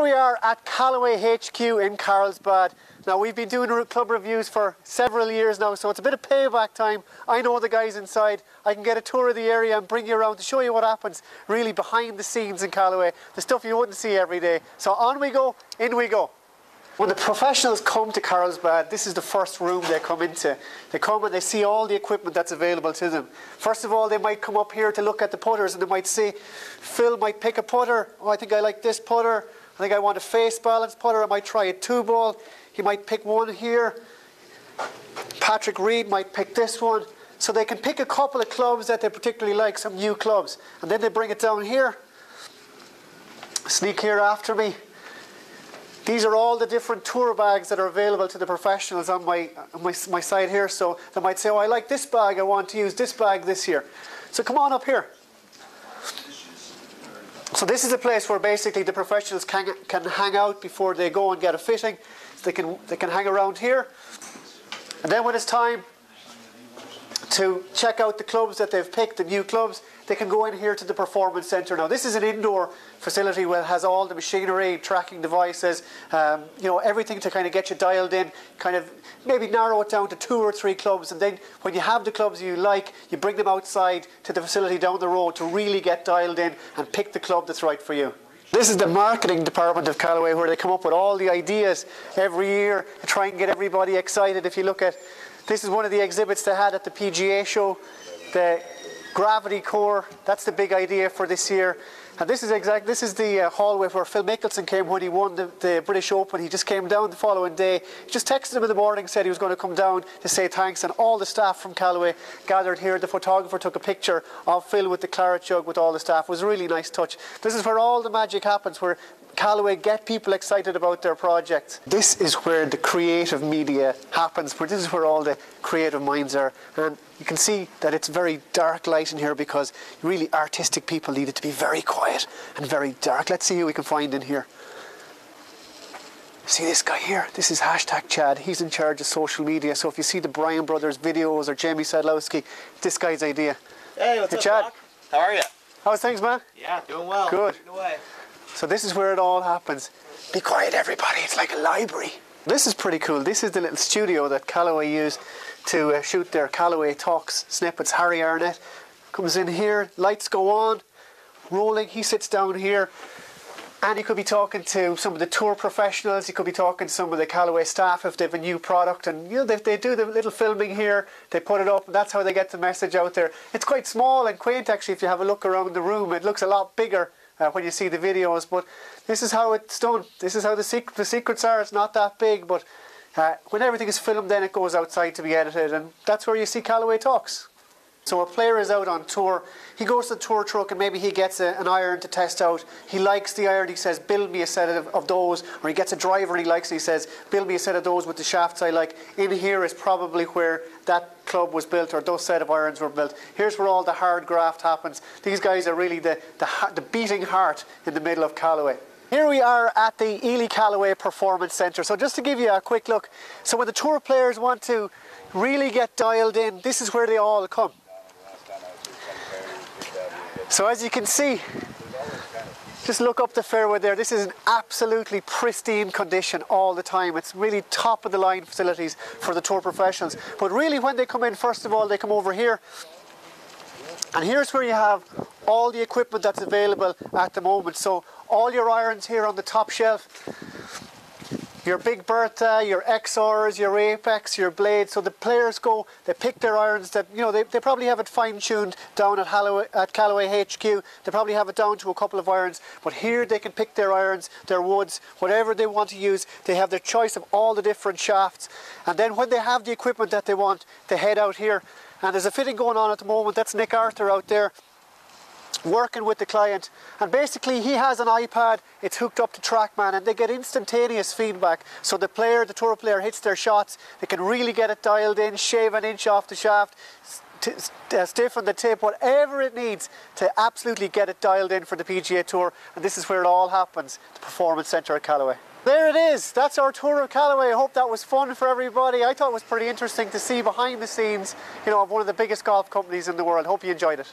we are at Callaway HQ in Carlsbad. Now, we've been doing club reviews for several years now, so it's a bit of payback time. I know the guys inside. I can get a tour of the area and bring you around to show you what happens really behind the scenes in Callaway, the stuff you wouldn't see every day. So on we go, in we go. When the professionals come to Carlsbad, this is the first room they come into. They come and they see all the equipment that's available to them. First of all, they might come up here to look at the putters, and they might say, Phil might pick a putter. Oh, I think I like this putter. I think I want a face balance putter. I might try a 2-ball. He might pick one here. Patrick Reed might pick this one. So they can pick a couple of clubs that they particularly like, some new clubs. And then they bring it down here. Sneak here after me. These are all the different tour bags that are available to the professionals on my side here. So they might say, oh, I like this bag, I want to use this bag this year. So come on up here. So this is a place where basically the professionals can hang out before they go and get a fitting. So they can hang around here. And then when it's time to check out the clubs that they've picked, the new clubs, they can go in here to the performance centre. Now, this is an indoor facility where it has all the machinery, tracking devices, you know, everything to kind of get you dialed in, kind of maybe narrow it down to 2 or 3 clubs, and then when you have the clubs you like, you bring them outside to the facility down the road to really get dialed in and pick the club that's right for you. This is the marketing department of Callaway, where they come up with all the ideas every year to try and get everybody excited. If you look at, this is one of the exhibits they had at the PGA show, the Gravity Core, that's the big idea for this year. And this is the hallway where Phil Mickelson came when he won the British Open. He just came down the following day. He just texted him in the morning, said he was going to come down to say thanks, and all the staff from Callaway gathered here. The photographer took a picture of Phil with the claret jug with all the staff. It was a really nice touch. This is where all the magic happens, where Callaway get people excited about their projects. This is where the creative media happens, this is where all the creative minds are. And you can see that it's very dark light in here because really artistic people need it to be very quiet and very dark. Let's see who we can find in here. See this guy here? This is #Chad. He's in charge of social media. So if you see the Bryan Brothers videos or Jamie Sadlowski, this guy's idea. Hey, what's up, Chad? Doc? How are you? How's things, man? Yeah, doing well. Good. Away. So this is where it all happens. Be quiet, everybody. It's like a library. This is pretty cool. This is the little studio that Callaway used to shoot their Callaway Talks snippets. Harry Arnett comes in here. Lights go on. Rolling. He sits down here. And he could be talking to some of the tour professionals. He could be talking to some of the Callaway staff if they have a new product. And you know, they do the little filming here. They put it up, and that's how they get the message out there. It's quite small and quaint, actually, if you have a look around the room. It looks a lot bigger when you see the videos, but this is how it's done. This is how the secrets are. It's not that big, but when everything is filmed, then it goes outside to be edited, and that's where you see Callaway Talks. So a player is out on tour, he goes to the tour truck and maybe he gets an iron to test out. He likes the iron, he says, build me a set of those. Or he gets a driver and he likes it, he says, build me a set of those with the shafts I like. In here is probably where that club was built, or those set of irons were built. Here's where all the hard graft happens. These guys are really the beating heart in the middle of Callaway. Here we are at the Ely Callaway Performance Centre. So just to give you a quick look, so when the tour players want to really get dialed in, this is where they all come. So as you can see, just look up the fairway there. This is in absolutely pristine condition all the time. It's really top of the line facilities for the tour professionals. But really when they come in, first of all, they come over here. And here's where you have all the equipment that's available at the moment. So all your irons here on the top shelf. Your Big Bertha, your XRs, your Apex, your blades. So the players go, they pick their irons that, you know, they probably have it fine-tuned down at Callaway HQ. They probably have it down to a couple of irons. But here they can pick their irons, their woods, whatever they want to use. They have their choice of all the different shafts. And then when they have the equipment that they want, they head out here. And there's a fitting going on at the moment. That's Nick Arthur out there, working with the client, and basically he has an iPad, it's hooked up to TrackMan, and they get instantaneous feedback. So the tour player hits their shots, they can really get it dialed in, shave an inch off the shaft, stiffen the tip, whatever it needs to absolutely get it dialed in for the PGA Tour. And this is where it all happens, the Performance Centre at Callaway. There it is, that's our tour of Callaway. I hope that was fun for everybody. I thought it was pretty interesting to see behind the scenes, you know, of one of the biggest golf companies in the world. Hope you enjoyed it.